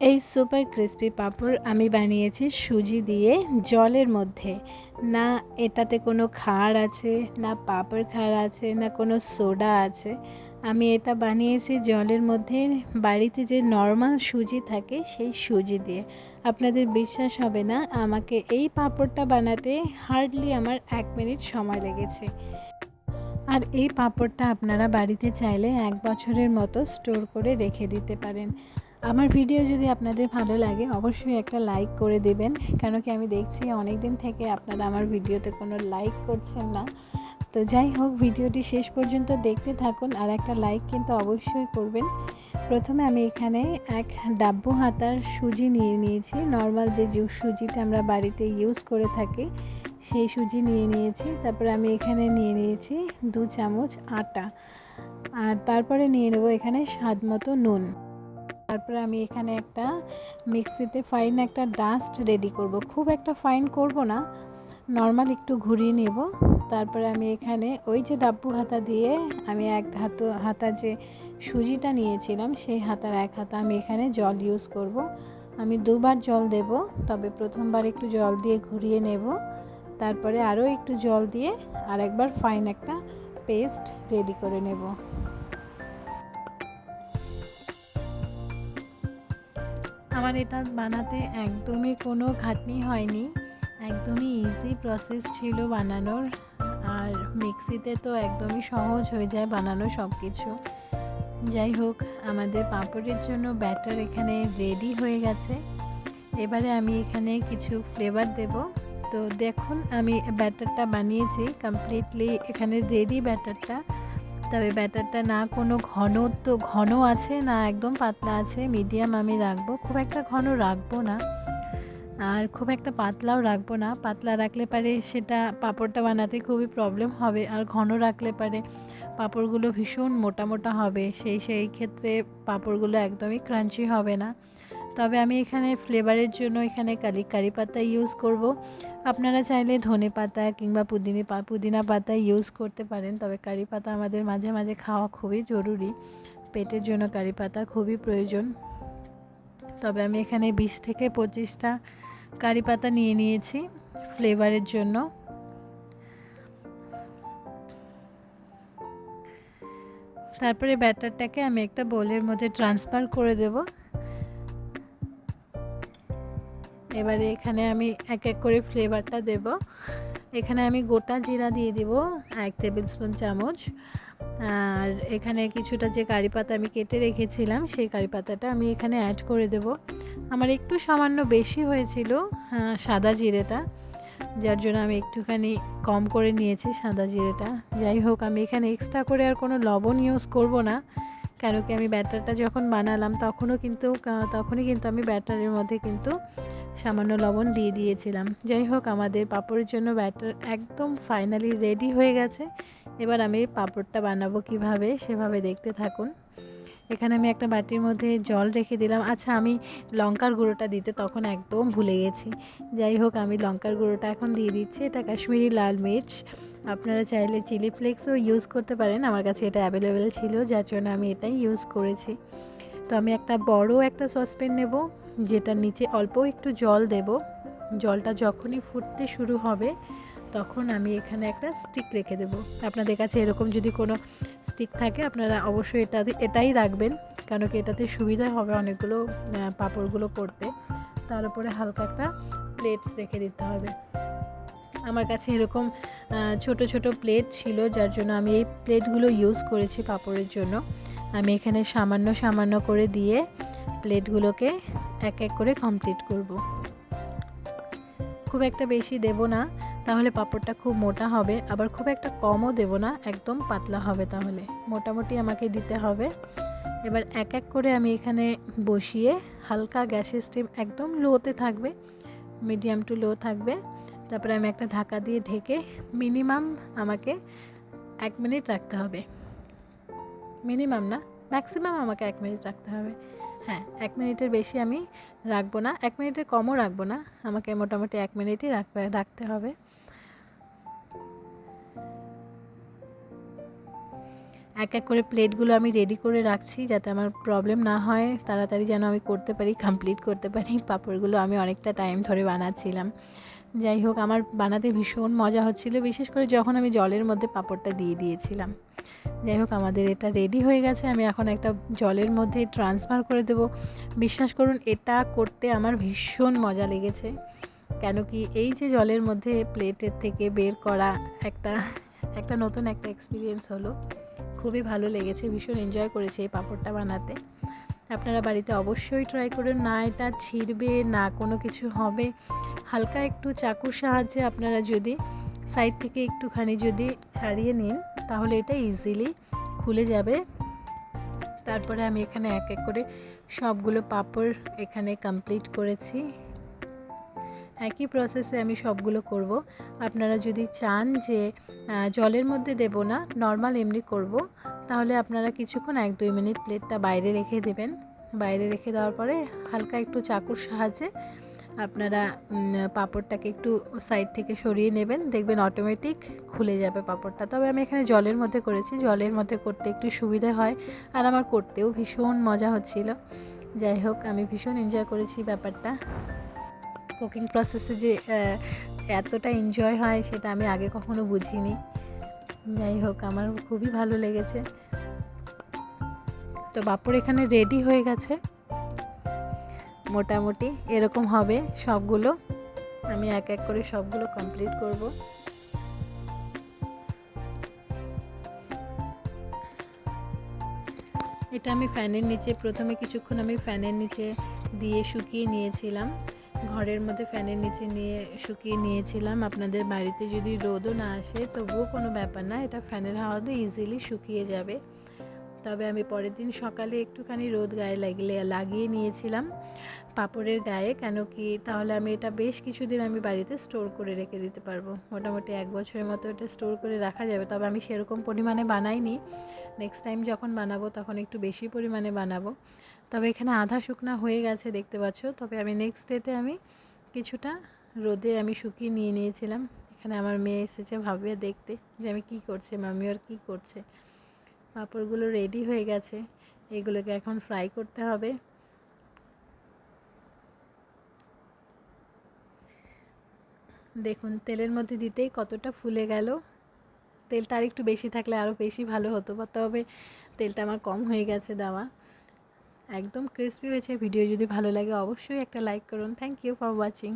এই super crispy পাঁপড় আমি বানিয়েছি সুজি দিয়ে জলের মধ্যে। না এটাতে কোনো খার আছে, না পাঁপড় খার আছে, না কোনো সোডা আছে। আমি এটা বানিয়েছি জলের মধ্যে, বাড়িতে যে নর্মাল সুজি থাকে সেই সুজি দিয়ে। আপনাদের বিশ্বাস হবে না, আমাকে এই পাঁপড়টা বানাতে হার্ডলি আমার 1 মিনিট সময় লেগেছে। আর এই পাঁপড়টা আপনারা বাড়িতে চাইলে 1 বছরের মতো স্টোর করে রেখে দিতে পারেন। আমার ভিডিও যদি আপনাদের ভালো লাগে অবশ্যই একটা লাইক করে দেবেন, কেন কি আমি দেখছি অনেক দিন থেকে আপনারা আমার ভিডিওতে কোনো লাইক করছেন না। তো যাই হোক, ভিডিওটি শেষ পর্যন্ত দেখতে থাকুন আর একটা লাইক কিন্তু অবশ্যই করবেন। প্রথমে আমি এখানে 1 ডাব্বু হাতার সুজি নিয়ে নিয়েছি। নর্মাল যে সুজিটা আমরা বাড়িতে ইউজ করে থাকি সেই সুজি নিয়ে নিয়েছি। তারপরে আমি এখানে নিয়ে নিয়েছি 2 চামচ আটা, আর তারপরে নিয়ে নেব এখানে স্বাদ মতো নুন। তারপরে আমি এখানে একটা মিক্সিতে ফাইন একটা ডাস্ট রেডি করব। খুব একটা ফাইন করব না, নর্মাল একটু ঘুরিয়ে নেব। তারপরে আমি এখানে ওই যে ডাব্বু হাতা দিয়ে আমি 1 হাতা যে সুজিটা নিয়েছিলাম সেই হাতার 1 হাতা আমি এখানে জল ইউজ করব। আমি 2বার জল দেব, তবে প্রথমবার একটু জল দিয়ে ঘুরিয়ে নেব, তারপরে আরও একটু জল দিয়ে আর একবার ফাইন একটা পেস্ট রেডি করে নেব। আমার এটা বানাতে একদমই কোনো খাটনি হয়নি, একদমই ইজি প্রসেস ছিল বানানোর। আর মিক্সিতে তো একদমই সহজ হয়ে যায় বানানো সব কিছু। যাই হোক, আমাদের পাঁপড়ের জন্য ব্যাটার এখানে রেডি হয়ে গেছে। এবারে আমি এখানে কিছু ফ্লেভার দেব। তো দেখুন, আমি ব্যাটারটা বানিয়েছি কমপ্লিটলি এখানে রেডি ব্যাটারটা। তবে ব্যাটারটা না কোনো ঘন আছে, না একদম পাতলা আছে, মিডিয়াম আমি রাখবো। খুব একটা ঘন রাখবো না, আর খুব একটা পাতলাও রাখবো না। পাতলা রাখলে পারে সেটা পাঁপড়টা বানাতে খুবই প্রবলেম হবে, আর ঘন রাখলে পারে পাঁপড়গুলো ভীষণ মোটা মোটা হবে, সেই ক্ষেত্রে পাঁপড়গুলো একদমই ক্রাঞ্চি হবে না। তবে আমি এখানে ফ্লেভারের জন্য এখানে কারি পাতা ইউজ করব। আপনারা চাইলে ধনে পাতা কিংবা পুদিনা পাতা ইউজ করতে পারেন, তবে কারি পাতা আমাদের মাঝে মাঝে খাওয়া খুবই জরুরি, পেটের জন্য কারি পাতা খুবই প্রয়োজন। তবে আমি এখানে 20 থেকে 25টা কারি পাতা নিয়ে নিয়েছি ফ্লেভারের জন্য। তারপরে ব্যাটারটাকে আমি একটা বোলের মধ্যে ট্রান্সফার করে দেব। এবারে এখানে আমি এক এক করে ফ্লেভারটা দেব। এখানে আমি গোটা জিরা দিয়ে দিব 1 টেবিল স্পুন চামচ। আর এখানে কিছুটা যে কারি পাতা আমি কেটে রেখেছিলাম সেই কারি পাতাটা আমি এখানে অ্যাড করে দেব। আমার একটু সামান্য বেশি হয়েছিল সাদা জিরেটা, যার জন্য আমি একটুখানি কম করে নিয়েছি সাদা জিরেটা। যাই হোক, আমি এখানে এক্সট্রা করে আর কোনো লবণ ইউজ করব না, কেন কি আমি ব্যাটারটা যখন বানালাম তখনই কিন্তু আমি ব্যাটারের মধ্যে কিন্তু সামান্য লবণ দিয়ে দিয়েছিলাম। যাই হোক, আমাদের পাঁপড়ের জন্য ব্যাটার একদম ফাইনালি রেডি হয়ে গেছে। এবার আমি পাঁপড়টা বানাবো কিভাবে সেভাবে দেখতে থাকুন। এখানে আমি একটা বাটির মধ্যে জল রেখে দিলাম। আচ্ছা, আমি লঙ্কার গুঁড়োটা দিতে তখন একদম ভুলে গেছি। যাই হোক, আমি লঙ্কার গুঁড়োটা এখন দিয়ে দিচ্ছি। এটা কাশ্মীরি লাল মির্চ, আপনারা চাইলে চিলি ফ্লেক্সও ইউজ করতে পারেন। আমার কাছে এটা অ্যাভেলেবেল ছিল, যার জন্য আমি এটাই ইউজ করেছি। তো আমি একটা বড় একটা সসপ্যান নেব, যেটার নিচে অল্প একটু জল দেব। জলটা যখনই ফুটতে শুরু হবে তখন আমি এখানে একটা স্টিক রেখে দেব। আপনাদের কাছে এরকম যদি কোনো স্টিক থাকে আপনারা অবশ্যই এটাই রাখবেন, কেন কি এটাতে সুবিধা হবে অনেকগুলো পাঁপড়গুলো করতে। তার উপরে হালকা একটা প্লেটস রেখে দিতে হবে। আমার কাছে এরকম ছোট ছোট প্লেট ছিল, যার জন্য আমি এই প্লেটগুলো ইউজ করেছি পাঁপড়ের জন্য। আমি এখানে সামান্য সামান্য করে দিয়ে প্লেটগুলোকে এক এক করে কমপ্লিট করব। খুব একটা বেশি দেব না, তাহলে পাঁপড়টা খুব মোটা হবে, আবার খুব একটা কমও দেব না, একদম পাতলা হবে, তাহলে মোটামুটি আমাকে দিতে হবে। এবার এক এক করে আমি এখানে বসিয়ে হালকা গ্যাসের স্টিম একদম লোতে থাকবে, মিডিয়াম টু লো থাকবে। তারপরে আমি একটা ঢাকা দিয়ে ঢেকে মিনিমাম আমাকে 1 মিনিট রাখতে হবে। মিনিমাম না, ম্যাক্সিমাম আমাকে 1 মিনিট রাখতে হবে। হ্যাঁ, 1 মিনিটের বেশি আমি রাখবো না, 1 মিনিটের কমও রাখবো না, আমাকে মোটামুটি 1 মিনিটই রাখতে হবে। এক এক করে প্লেটগুলো আমি রেডি করে রাখছি যাতে আমার প্রবলেম না হয়, তাড়াতাড়ি যেন আমি করতে পারি, কমপ্লিট করতে পারি। পাঁপড়গুলো আমি অনেকটা টাইম ধরে বানাচ্ছিলাম। যাই হোক, আমার বানাতে ভীষণ মজা হচ্ছিল, বিশেষ করে যখন আমি জলের মধ্যে পাঁপড়টা দিয়ে দিয়েছিলাম। যাই হোক, আমাদের এটা রেডি হয়ে গেছে। আমি এখন একটা জলের মধ্যে ট্রান্সফার করে দেব। বিশ্বাস করুন, এটা করতে আমার ভীষণ মজা লেগেছে। কেন কি, এই যে জলের মধ্যে প্লেটের থেকে বের করা একটা একটা নতুন একটা এক্সপিরিয়েন্স হলো। খুবই ভালো লেগেছে, ভীষণ এনজয় করেছি এই পাঁপড়টা বানাতে। আপনারা বাড়িতে অবশ্যই ট্রাই করুন। না এটা ছিঁড়বে, না কোনো কিছু হবে। হালকা একটু চাকুর সাহায্যে আপনারা যদি সাইড থেকে একটুখানি যদি ছাড়িয়ে নিন, তাহলে এটা ইজিলি খুলে যাবে। তারপরে আমি এখানে এক এক করে সবগুলো পাঁপড় এখানে কমপ্লিট করেছি। একই প্রসেসে আমি সবগুলো করব। আপনারা যদি চান যে জলের মধ্যে দেব না, নর্মাল এমনি করব, তাহলে আপনারা কিছুক্ষণ 1-2 মিনিট প্লেটটা বাইরে রেখে দেবেন। বাইরে রেখে দেওয়ার পরে হালকা একটু চাকুর সাহায্যে আপনারা পাঁপড়টাকে একটু সাইড থেকে সরিয়ে নেবেন, দেখবেন অটোমেটিক খুলে যাবে পাঁপড়টা। তবে আমি এখানে জলের মধ্যে করেছি, জলের মধ্যে করতে একটু সুবিধা হয়, আর আমার করতেও ভীষণ মজা হচ্ছিল। যাই হোক, আমি ভীষণ এনজয় করেছি ব্যাপারটা। কুকিং প্রসেসে যে এতটা এনজয় হয় সেটা আমি আগে কখনো বুঝিনি। যাই হোক, আমার খুবই ভালো লেগেছে। তো পাঁপড় এখানে রেডি হয়ে গেছে, মোটামুটি এরকম হবে সবগুলো। আমি এক এক করে সবগুলো কমপ্লিট করব। এটা আমি ফ্যানের নিচে প্রথমে কিছুক্ষণ আমি ফ্যানের নিচে দিয়ে শুকিয়ে নিয়েছিলাম। ঘরের মধ্যে ফ্যানের নিচে নিয়ে শুকিয়ে নিয়েছিলাম। আপনাদের বাড়িতে যদি রোদও না আসে তবুও কোনো ব্যাপার না, এটা ফ্যানের হাওয়াতে ইজিলি শুকিয়ে যাবে। তবে আমি পরের দিন সকালে একটুখানি রোদ গায়ে লাগিয়ে নিয়েছিলাম পাঁপড়ের গায়ে। কেন কি, তাহলে আমি এটা বেশ কিছুদিন আমি বাড়িতে স্টোর করে রেখে দিতে পারবো। মোটামুটি 1 বছরের মতো এটা স্টোর করে রাখা যাবে। তবে আমি সেরকম পরিমাণে বানাইনি, নেক্সট টাইম যখন বানাবো তখন একটু বেশি পরিমাণে বানাবো। তবে এখানে আধা শুকনা হয়ে গেছে দেখতে পাচ্ছ। তবে আমি নেক্সট ডেতে আমি কিছুটা রোদে আমি শুকিয়ে নিয়েছিলাম। এখানে আমার মেয়ে এসেছে, ভাববে দেখতে যে আমি কি করছি, মামি আর কি করছে। পাঁপড়গুলো রেডি হয়ে গেছে, এগুলোকে এখন ফ্রাই করতে হবে। দেখুন, তেলের মধ্যে দিতেই কতটা ফুলে গেল। তেলটা আর একটু বেশি থাকলে আরও বেশি ভালো হতো, তবে তেলটা আমার কম হয়ে গেছে দেওয়া। একদম ক্রিস্পি হয়েছে। ভিডিও যদি ভালো লাগে অবশ্যই একটা লাইক করুন। Thank you for watching.